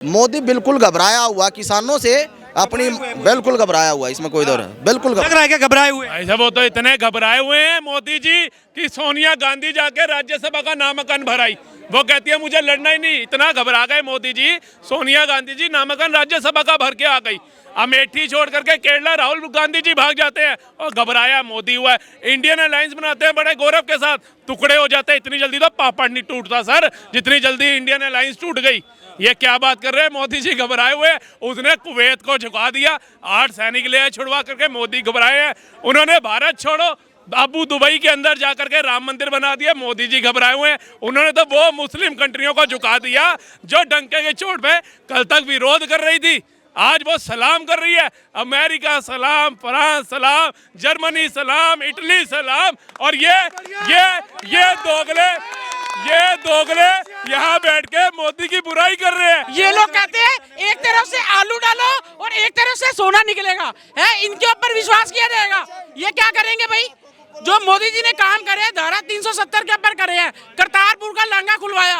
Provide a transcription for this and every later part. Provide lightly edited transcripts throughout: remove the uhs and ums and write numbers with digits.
मोदी बिल्कुल घबराया हुआ किसानों से, अपनी बिल्कुल घबराया हुआ, इसमें कोई दौर है। बिल्कुल लग रहा है क्या घबराए हुए? ऐसा वो तो इतने घबराए हुए हैं मोदी जी कि सोनिया गांधी जाके राज्यसभा का नामांकन भराई। वो कहती है मुझे लड़ना ही नहीं, इतना घबरा गए मोदी जी। सोनिया गांधी जी नामांकन राज्यसभा का भर के आ गई। अमेठी छोड़ करके केरला राहुल गांधी जी भाग जाते हैं और घबराया मोदी हुआ है। इंडियन अलायंस बनाते हैं बड़े गौरव के साथ, टुकड़े हो जाते हैं। इतनी जल्दी तो पापड़ नहीं टूटता सर, जितनी जल्दी इंडियन अलायंस टूट गई। ये क्या बात कर रहे हैं, मोदी जी घबराए हुए। उसने कुवैत को झुका दिया, 8 सैनिक ले आए छुड़वा करके, मोदी घबराए हैं। उन्होंने भारत छोड़ो अबू दुबई के अंदर जाकर के राम मंदिर बना दिया, मोदी जी घबराए हुए हैं। उन्होंने तो वो मुस्लिम कंट्रियों को झुका दिया जो डंके के चोट पे कल तक विरोध कर रही थी, आज वो सलाम कर रही है। अमेरिका सलाम, फ्रांस सलाम, जर्मनी सलाम, इटली सलाम। और ये दोगले यहाँ बैठ के मोदी की बुराई कर रहे हैं। ये लोग कहते हैं एक तरफ से आलू डालो और एक तरफ से सोना निकलेगा, है इनके ऊपर विश्वास किया जाएगा। ये क्या करेंगे भाई? जो मोदी जी ने काम करे हैं, धारा 370 के ऊपर करे हैं, करतारपुर का लांघा खुलवाया,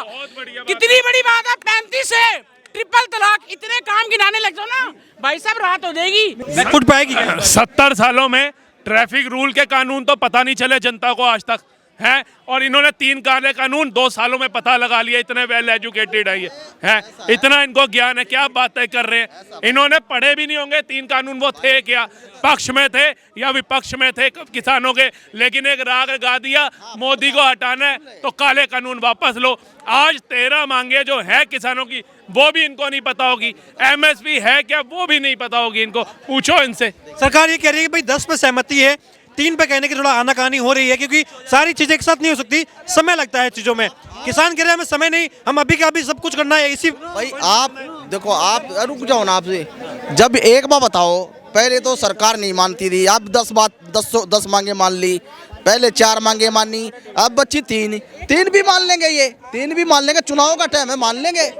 कितनी बड़ी बात है। 35 से ट्रिपल तलाक, इतने काम गिनाने लग जाओ ना भाई साहब, राहत हो जाएगी। फुट पाएगी क्या? 70 सालों में ट्रैफिक रूल के कानून तो पता नहीं चले जनता को आज तक, हैं। और इन्होंने 3 काले कानून 2 सालों में पता लगा लिया। इतने वेल एजुकेटेड है ये, हैं, इतना इनको ज्ञान है। क्या बातें कर रहे हैं, इन्होंने पढ़े भी नहीं होंगे। 3 कानून वो थे क्या, पक्ष में थे या विपक्ष में थे किसानों के? लेकिन एक राग गा दिया, मोदी को हटाना है तो काले कानून वापस लो। आज 13 मांगे जो है किसानों की, वो भी इनको नहीं पता होगी। MSP है क्या, वो भी नहीं पता होगी इनको, पूछो इनसे। सरकार ये कह रही है कि भाई 10 पे सहमति है, 3 पे कहने की थोड़ा आनाकानी हो रही है, क्योंकि सारी चीजें एक साथ नहीं हो सकती, समय लगता है चीजों में। किसान कह रहे हैं हमें समय नहीं, हम अभी का अभी सब कुछ करना है। इसी भाई आप देखो, आप रुक जाओ ना। आपसे जब एक बार बताओ, पहले तो सरकार नहीं मानती थी, अब 10 मांगे मान ली। पहले 4 मांगे मानी, अब बच्ची 3 भी मान लेंगे। ये 3 भी मान लेंगे, चुनाव का टाइम है, मान लेंगे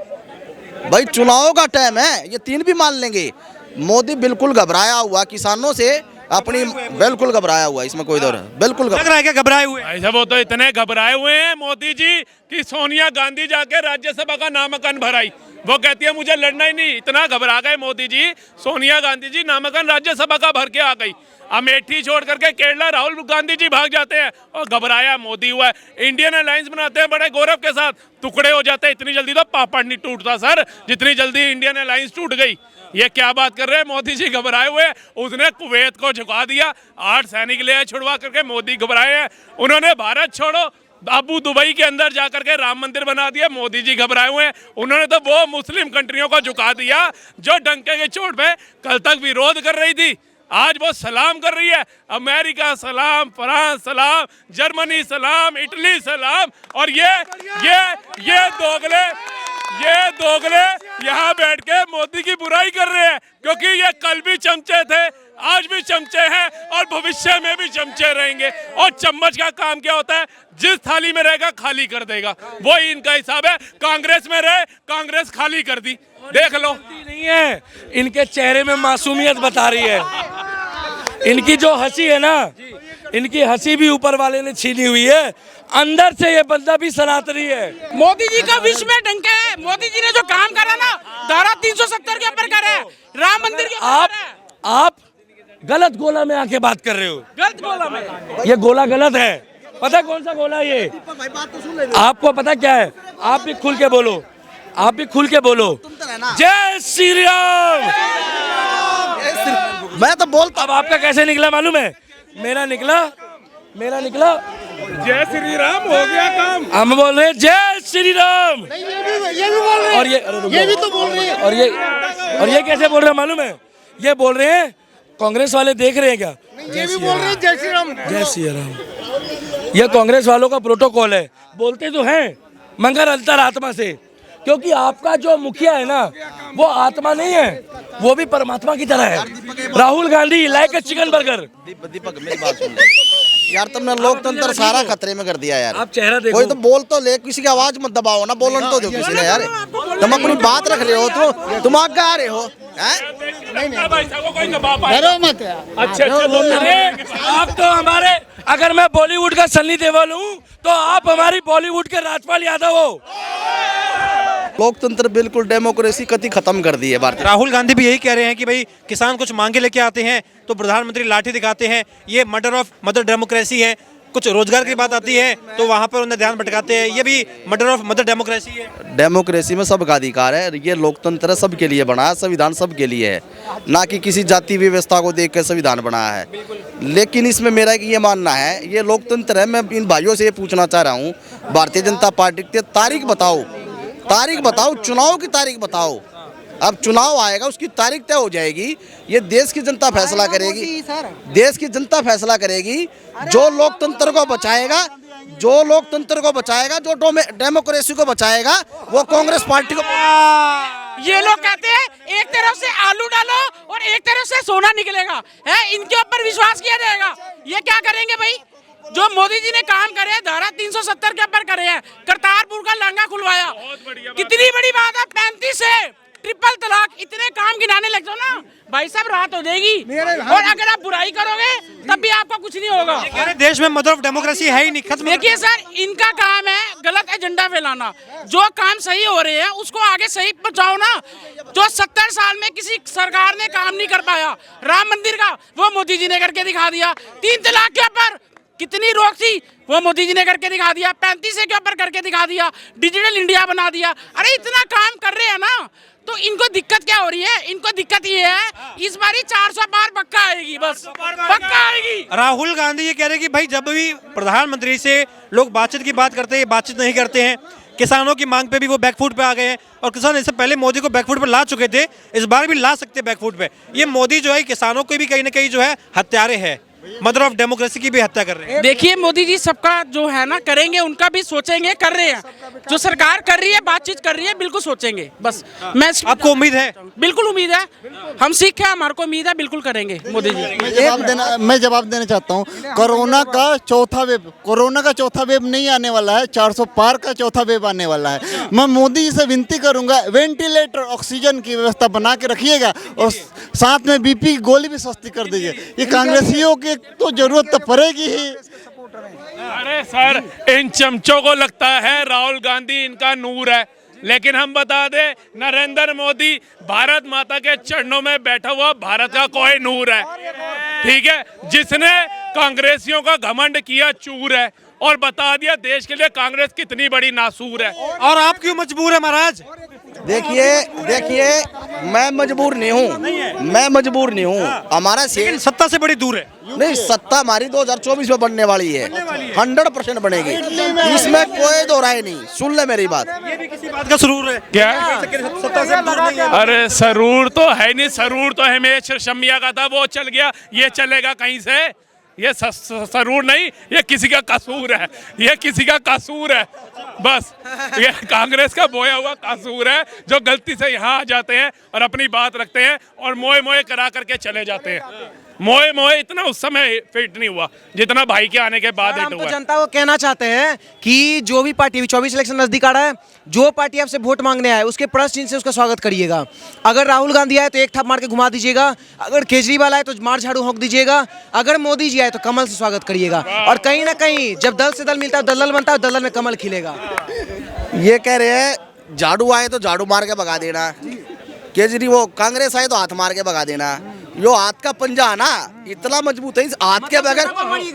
भाई, चुनाव का टाइम है, ये 3 भी मान लेंगे। मोदी बिल्कुल घबराया हुआ किसानों से, अपनी बिल्कुल घबराया हुआ, इसमें कोई दौर है। बिल्कुल लग रहा है क्या घबराए हुए? ऐसा वो तो इतने घबराए हुए हैं मोदी जी कि सोनिया गांधी जाके राज्यसभा का नामांकन भराई। वो कहती है मुझे लड़ना ही नहीं, इतना घबरा गए मोदी जी। सोनिया गांधी जी नामांकन राज्यसभा का भर के आ गई। अमेठी छोड़ करके केरला राहुल गांधी जी भाग जाते हैं और घबराया मोदी हुआ है। इंडियन अलायंस बनाते हैं बड़े गौरव के साथ, टुकड़े हो जाते हैं। इतनी जल्दी तो पापड़ नहीं टूटता सर, जितनी जल्दी इंडियन अलायंस टूट गई। ये क्या बात कर रहे हैं, मोदी जी घबराए हुए। उसने कुवैत को झुका दिया, 8 सैनिक ले आए छुड़वा करके, मोदी घबराए हैं। उन्होंने भारत छोड़ो अबू दुबई के अंदर जाकर के राम मंदिर बना दिया, मोदी जी घबराए हुए हैं। उन्होंने तो वो मुस्लिम कंट्रियों को झुका दिया जो डंके के चोट पे कल तक विरोध कर रही थी, आज वो सलाम कर रही है। अमेरिका सलाम, फ्रांस सलाम, जर्मनी सलाम, इटली सलाम। और ये दोगले यहाँ बैठ के मोदी की बुराई कर रहे हैं, क्योंकि ये कल भी चमचे थे, आज भी चमचे हैं और भविष्य में भी चमचे रहेंगे। और चम्मच का काम क्या होता है, जिस थाली में रहेगा खाली कर देगा, वही इनका हिसाब है। कांग्रेस में रहे, कांग्रेस खाली कर दी, देख लो। नहीं है, इनके चेहरे में मासूमियत बता रही है। इनकी जो हंसी है ना, इनकी हंसी भी ऊपर वाले ने छीनी हुई है, अंदर से ये बंदा भी सनातनी है। मोदी जी का विश्व में डंका है। मोदी जी ने जो काम करा ना, धारा 370 के ऊपर करे, राम मंदिर के ऊपर। आप गलत गोला में आके बात कर रहे हो। गलत गोला में, ये गोला गलत है। पता कौन सा गोला है ये? आपको पता क्या है? आप भी खुल के बोलो, आप भी खुल के बोलो, जय श्री राम। मैं तो बोलता। अब आपका कैसे निकला मालूम है? मेरा निकला जय श्री राम, हो गया काम। हम बोल रहे हैं जय श्री राम। ये भी बोल रहे हैं, और ये भी तो बोल रहे हैं। और ये कैसे बोल रहे हैं मालूम है? ये बोल रहे हैं, कांग्रेस वाले देख रहे हैं क्या? ये भी बोल रहे हैं जय श्री राम, जय श्री राम। ये कांग्रेस वालों का प्रोटोकॉल है, बोलते तो हैं मगर अंतरात्मा से, क्योंकि आपका जो मुखिया है ना, वो आत्मा नहीं है, वो भी परमात्मा की तरह है। Rahul Gandhi like a chicken burger. Deepak मेरी बात सुन यार, तुमने लोकतंत्र सारा खतरे में कर दिया यार। आप चेहरा देखो, कोई तो बोल तो ले, किसी की आवाज मत दबाओ ना, बोलन तो दो किसी ने यार। तुम अपनी बात रख रहे हो, तो तुम आगे आ रहे हो। आप तो हमारे, अगर मैं बॉलीवुड का सन्नी देओल हूँ तो आप हमारी बॉलीवुड के राजपाल यादव हो। लोकतंत्र बिल्कुल डेमोक्रेसी कति खत्म कर दी है भारतीय। राहुल गांधी भी यही कह रहे हैं कि भाई किसान कुछ मांगे लेके आते हैं तो प्रधानमंत्री लाठी दिखाते हैं, ये मर्डर डेमोक्रेसी है। कुछ रोजगार की बात आती है तो वहां पर उन्हें ध्यान भटकाते हैं, ये भी मर्डर डेमोक्रेसी है। डेमोक्रेसी में सबका अधिकार है, ये लोकतंत्र है, सबके लिए बना है, संविधान सबके लिए है, ना कि किसी जाति व्यवस्था को देख कर संविधान बनाया है। लेकिन इसमें मेरा ये मानना है ये लोकतंत्र है। मैं इन भाइयों से ये पूछना चाह रहा हूँ, भारतीय जनता पार्टी की तारीख बताओ, चुनाव की तारीख बताओ। अब चुनाव आएगा, उसकी तारीख तय हो जाएगी, ये देश की जनता फैसला करेगी। देश की जनता फैसला करेगी, जो लोकतंत्र को बचाएगा, जो डेमोक्रेसी को बचाएगा, वो कांग्रेस पार्टी को। ये लोग कहते हैं एक तरफ से आलू डालो और एक तरफ से सोना निकलेगा, है इनके ऊपर विश्वास किया जाएगा। ये क्या करेंगे भाई? जो मोदी जी ने काम करे, धारा 370 के ऊपर करे हैं, करतारपुर का लांगा खुलवाया, कितनी बड़ी बात है। 35 से ट्रिपल तलाक, इतने काम गिनाने लग जाओ ना भाई साहब, रात हो जाएगी। और अगर आप बुराई करोगे तब भी आपका कुछ नहीं होगा। हमारे देश में मदर ऑफ डेमोक्रेसी है ही नहीं, खत्म। देखिए सर, इनका काम है गलत एजेंडा फैलाना। जो काम सही हो रहे हैं उसको आगे सही पहुंचाओ ना। जो 70 साल में किसी सरकार ने काम नहीं कर पाया, राम मंदिर का, वो मोदी जी ने करके दिखा दिया। 3 तलाक के ऊपर कितनी रोक थी, वो मोदी जी ने करके दिखा दिया। 35 के ऊपर करके दिखा दिया। डिजिटल इंडिया बना दिया। अरे इतना काम कर रहे हैं ना, तो इनको दिक्कत क्या हो रही है? इनको दिक्कत ये है इस बारी 400 पार पक्का आएगी, बस पक्का आएगी। राहुल गांधी ये कह रहे हैं कि भाई जब भी प्रधानमंत्री से लोग बातचीत की बात करते हैं, बातचीत नहीं करते हैं। किसानों की मांग पे भी वो बैकफुट पे आ गए हैं, और किसान इससे पहले मोदी को बैकफुट पे ला चुके थे, इस बार भी ला सकते बैकफुट पे। ये मोदी जो है किसानों को भी कहीं ना कहीं जो है हत्यारे है, मदर ऑफ डेमोक्रेसी की भी हत्या कर रहे हैं। देखिए मोदी जी सबका जो है ना करेंगे, उनका भी सोचेंगे, कर रहे हैं। जो सरकार कर रही है, बातचीत कर रही है, बिल्कुल सोचेंगे। बस मैं आपको उम्मीद है? बिल्कुल उम्मीद है, हम सिख हैं, हमारे को उम्मीद है, बिल्कुल करेंगे मोदी जी। मैं जवाब देना चाहता हूँ। कोरोना का चौथा वेव नहीं आने वाला है, 400 पार का चौथा वेव आने वाला है। मैं मोदी जी से विनती करूंगा, वेंटिलेटर ऑक्सीजन की व्यवस्था बना के रखिएगा, और साथ में बीपी की गोली भी सस्ती कर दीजिए। ये कांग्रेसियों की तो जरूरत तो पड़ेगी ही। अरे सर, इन चमचों को लगता है राहुल गांधी इनका नूर है, लेकिन हम बता दें नरेंद्र मोदी भारत माता के चरणों में बैठा हुआ भारत का कोई नूर है, ठीक है, जिसने कांग्रेसियों का घमंड किया चूर है और बता दिया देश के लिए कांग्रेस कितनी बड़ी नासूर है। और आप क्यों मजबूर है महाराज? देखिए मैं मजबूर नहीं हूँ, हमारा लेकिन सत्ता से बड़ी दूर है। नहीं, सत्ता हमारी 2024 में बनने वाली है, 100% बनेगी, इसमें कोई दो राय नहीं। सुन ले मेरी बात। ये भी किसी बात का सरूर है क्या? सत्ता से दूर नहीं है। अरे सरूर तो है नहीं, सरूर तो हिमेश रेशमिया का था, वो चल गया, ये चलेगा कहीं से? ये सरूर नहीं, ये किसी का कसूर है, ये किसी का कसूर है बस। ये कांग्रेस का बोया हुआ कसूर है, जो गलती से यहाँ आ जाते हैं और अपनी बात रखते हैं और मोए करा करके चले जाते हैं। मोए इतना उस समय फिट नहीं हुआ जितना भाई के आने के बाद हिट हुआ। जनता को कहना चाहते हैं कि जो भी पार्टी 24 इलेक्शन नजदीक आ रहा है, जो पार्टी आपसे वोट मांगने आए उसके प्लस चिन्ह से उसका स्वागत करिएगा। अगर राहुल गांधी आए तो एक थाप मार के घुमा दीजिएगा, अगर केजरीवाल आए तो मार झाड़ू होंक दीजिएगा, अगर मोदी जी आए तो कमल से स्वागत करिएगा। और कहीं ना कहीं जब दल से दल मिलता है, दलदल बनता है, दलदल में कमल खिलेगा। ये कह रहे हैं झाड़ू आए तो झाड़ू मार के भगा देना, केजरीवाल कांग्रेस आए तो हाथ मार के भगा देना। यो हाथ का पंजा है ना, इतना मजबूत है, इस हाथ के बगैर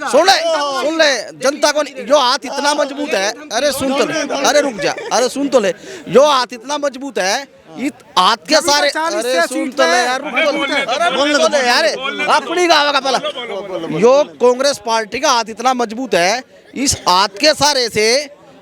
सुन ले जनता को, यो हाथ इतना मजबूत है। अरे सुन तो ले, अरे रुक जा, अरे सुन तो ले, यो हाथ इतना मजबूत है, इस हाथ के सारे, अरे सुन तो ले यार, रुक तो ले यार, अपनी गाँव का पहला। यो कांग्रेस पार्टी का हाथ इतना मजबूत है, इस हाथ के सारे से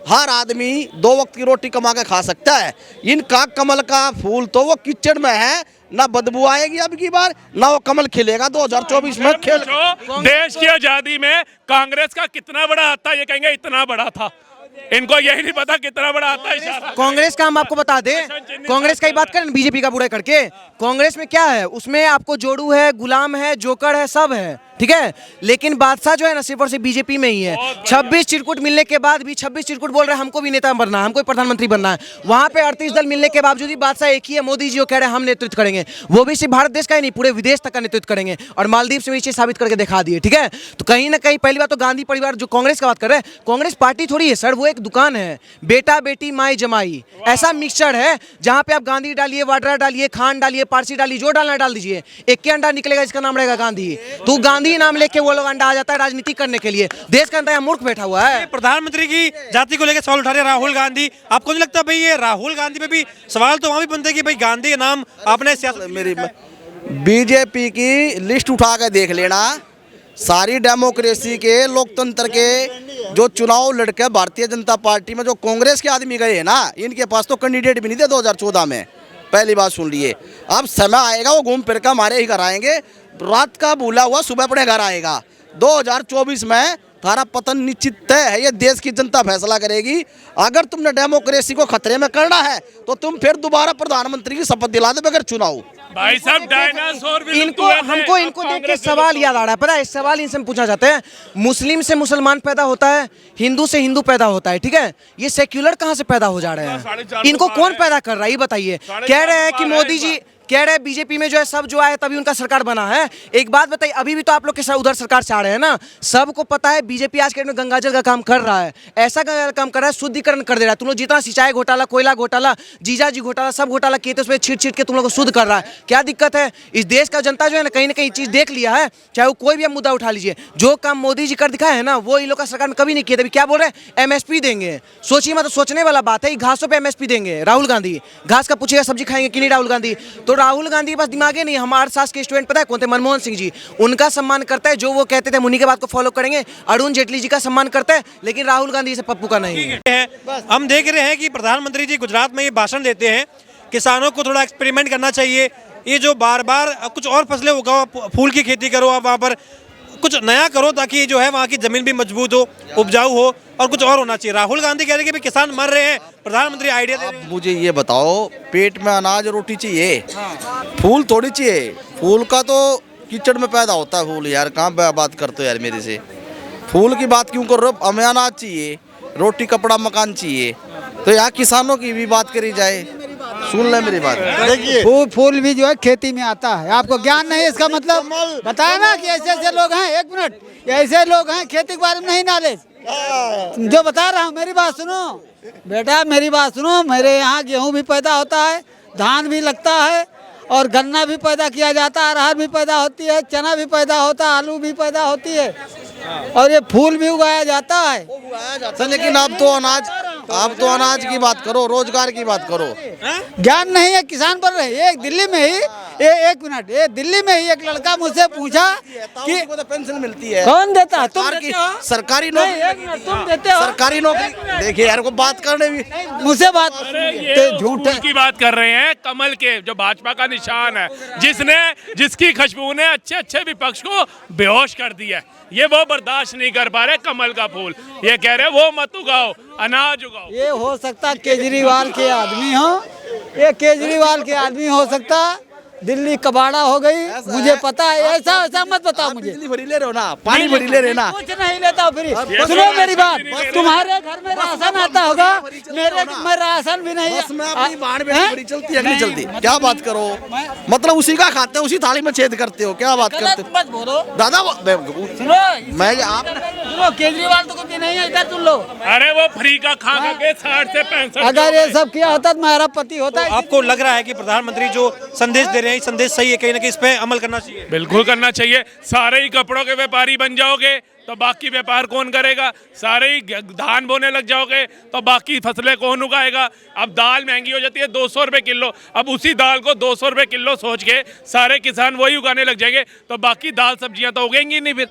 हर आदमी 2 वक्त की रोटी कमा के खा सकता है। इनका कमल का फूल तो वो कीचड़ में है, ना बदबू आएगी अब की बार, ना वो कमल खिलेगा 2024 में। देश की आजादी में कांग्रेस का कितना बड़ा हाथ था, ये कहेंगे इतना बड़ा था, इनको यही नहीं पता कितना बड़ा आता है इशारा। कांग्रेस का हम आपको बता दें, कांग्रेस का ही बात करें, बीजेपी का बुरा करके। कांग्रेस में क्या है, उसमें आपको जोड़ू है, गुलाम है, जोकर है, सब है, ठीक है, लेकिन बादशाह जो है ना सिर्फ और सिर्फ बीजेपी में ही है। 26 चिरकुट मिलने के बाद भी 26 चिरकुट बोल रहे हैं हमको भी नेता बनना है, हमको भी प्रधानमंत्री बनना है। वहां पे 38 दल मिलने के बावजूद भी बादशाह एक ही है, मोदी जी वो कह रहे हैं हम नेतृत्व करेंगे, वो भी सिर्फ भारत देश का ही नहीं पूरे विदेश तक का नेतृत्व करेंगे और मालदीव से भी चीज साबित करके दिखा दिए। ठीक है, तो कहीं ना कहीं पहली बात तो गांधी परिवार जो कांग्रेस का बात कर रहे हैं, कांग्रेस पार्टी थोड़ी है सर, वो एक दुकान है, बेटा बेटी माई जमाई ऐसा मिक्सचर है जहां पे आप गांधी डालिए, वाड्रा डालिए, खान डालिए, पारसी डालिए, जो डालना डाल दीजिए, एक के अंडा निकलेगा जिसका नाम रहेगा गांधी। तो गांधी नाम लेके वो लोग अंडा आ जाता है राजनीति करने के लिए, देश का अंदर मूर्ख बैठा हुआ है। प्रधानमंत्री की जाति को लेकर सवाल उठा रहे हैं राहुल गांधी, आपको नहीं लगता भाई ये राहुल गांधी पे भी सवाल तो वहां भी बनते हैं कि भाई गांधी का नाम आपने मेरी बीजेपी की लिस्ट उठा के देख लेना, सारी डेमोक्रेसी के लोकतंत्र के जो चुनाव लड़के भारतीय जनता पार्टी में जो कांग्रेस के आदमी गए हैं ना, इनके पास तो कैंडिडेट भी नहीं थे 2014 में। पहली बात सुन लिए, अब समय आएगा वो घूम फिर कर हमारे ही घर आएंगे, रात का भूला हुआ सुबह अपने घर आएगा। 2024 में थारा पतन निश्चित तय है, ये देश की जनता फैसला करेगी। अगर तुमने डेमोक्रेसी को खतरे में करना है तो तुम फिर दोबारा प्रधानमंत्री की शपथ दिला दो बगैर चुनाव। भाई साहब डायनासोर भी इनको हमको देख के सवाल याद आ रहा है, पता है सवाल इनसे हम पूछना चाहते हैं, मुस्लिम से मुसलमान पैदा होता है, हिंदू से हिंदू पैदा होता है, ठीक है, ये सेक्युलर कहाँ से पैदा हो जा रहे हैं, इनको कौन पैदा कर रहा है ये बताइए। कह रहे हैं कि मोदी जी कह रहे हैं बीजेपी में जो है सब जो आए तभी उनका सरकार बना है। एक बात बताइए, अभी भी तो आप लोग के उधर सरकार से आ रहे हैं ना, सबको पता है बीजेपी आज के डेट में गंगाजल का काम कर रहा है, ऐसा गंगाजल काम कर रहा है, शुद्धिकरण कर दे रहा है। तुम लोग जितना सिंचाई घोटाला, कोयला घोटाला, जीजाजी घोटाला, सब घोटाला किए थे उसमें छीट के तुम लोग को शुद्ध कर रहा है। क्या दिक्कत है? इस देश का जनता जो है ना कहीं ना कहीं चीज देख लिया है, चाहे वो कोई भी मुद्दा उठा लीजिए, जो काम मोदी जी कर दिखाए है ना वो इन लोग का सरकार में कभी नहीं किया। अभी क्या बोल रहे हैं, एमएसपी देंगे, सोचिए मतलब सोचने वाला बात है, घासों पे एमएसपी देंगे। राहुल गांधी घास का पूछेगा सब्जी खाएंगे कि नहीं राहुल गांधी? तो राहुल गांधी बस दिमागे नहीं, हमारे सास के स्टूडेंट पता है कौन थे, मनमोहन सिंह जी, उनका सम्मान करता है, जो वो कहते थे उन्हीं के बात को फॉलो करेंगे। अरुण जेटली जी का सम्मान करता है, लेकिन राहुल गांधी से पप्पू का नहीं है। हम देख रहे हैं कि प्रधानमंत्री जी गुजरात में ये भाषण देते हैं, किसानों को थोड़ा एक्सपेरिमेंट करना चाहिए, ये जो बार बार कुछ और फसलें उगाओ, फूल की खेती करो, आप वहाँ पर कुछ नया करो ताकि जो है वहाँ की जमीन भी मजबूत हो, उपजाऊ हो, और कुछ और होना चाहिए। राहुल गांधी कह रहे हैं कि भाई किसान मर रहे हैं, प्रधानमंत्री आइडिया दे रहे हैं। मुझे ये बताओ, पेट में अनाज रोटी चाहिए, फूल थोड़ी चाहिए। फूल का तो कीचड़ में पैदा होता है फूल, यार कहाँ बात करते हो यार मेरे से, फूल की बात क्यों कर रहे हो? हमें अनाज चाहिए, रोटी कपड़ा मकान चाहिए, तो यहाँ किसानों की भी बात करी जाए। सुन ले मेरी बात, देखिए फूल भी जो है खेती में आता है, आपको ज्ञान नहीं है इसका मतलब बताया ना कि ऐसे ऐसे लोग हैं, एक मिनट, ऐसे लोग हैं खेती के बारे में नहीं नॉलेज, जो बता रहा हूँ मेरी बात सुनो बेटा, मेरी बात सुनो। मेरे यहाँ गेहूँ भी पैदा होता है, धान भी लगता है, और गन्ना भी पैदा किया जाता है, अरहर भी पैदा होती है, चना भी पैदा होता है, आलू भी पैदा होती है, और ये फूल भी उगाया जाता है। लेकिन आप तो अनाज की बात करो, रोजगार की बात करो। ज्ञान नहीं है, किसान बन रहे हैं। एक दिल्ली में ही एक मिनट, ये दिल्ली में ही एक लड़का मुझसे पूछा कि तो पेंशन मिलती है, कौन देता है? तुम देते हो? सरकारी नहीं, नौकरी, एक मिनट, तुम देते हो? सरकारी नौकरी। देखिए यार को बात करने भी मुझसे बात झूठ की बात कर रहे हैं, कमल के जो भाजपा का निशान है, जिसकी खुशबू ने अच्छे अच्छे विपक्ष को बेहोश कर दिया है, ये वो बर्दाश्त नहीं कर पा रहे। कमल का फूल ये कह रहे वो मत उगाओ, अनाज उगाओ। ये हो सकता केजरीवाल के आदमी हो, ये केजरीवाल के आदमी हो सकता, दिल्ली कबाड़ा हो गई, मुझे पता है। ऐसा ऐसा मत बताओ मुझे। बिजली भरी ले रहे हो ना, पानी भरी ले रहे ना, कुछ नहीं लेता फ्री। सुनो मेरी बात, तुम्हारे घर में राशन आता होगा, मेरे में राशन भी नहीं है। अपनी बाढ़ में भरी चलती है नहीं चलती, क्या बात करो, मतलब उसी का खाते हो, उसी थाली में छेद करते हो, क्या बात करते हो? मत बोलो दादा, सुनो, मैं आप सुनो, केजरीवाल तो कुछ नहीं है, इधर सुन लो। अरे वो फ्री का खा के 60 से 65 अगर ये सब किया होता तो मेरा पति होता है। आपको लग रहा है कि प्रधानमंत्री जो संदेश दे रहे हैं संदेश सही है, कहीं ना कहीं इस पे अमल करना चाहिए? बिल्कुल करना चाहिए। सारे ही कपड़ों के व्यापारी बन जाओगे तो बाकी व्यापार कौन करेगा? सारे ही धान बोने लग जाओगे तो बाकी फसलें कौन उगाएगा? अब दाल महंगी हो जाती है 200 रुपए किलो, अब उसी दाल को 200 रुपए किलो सोच के सारे किसान वही उगाने लग जाएंगे तो बाकी दाल सब्जियां तो उगेंगी नहीं फिर।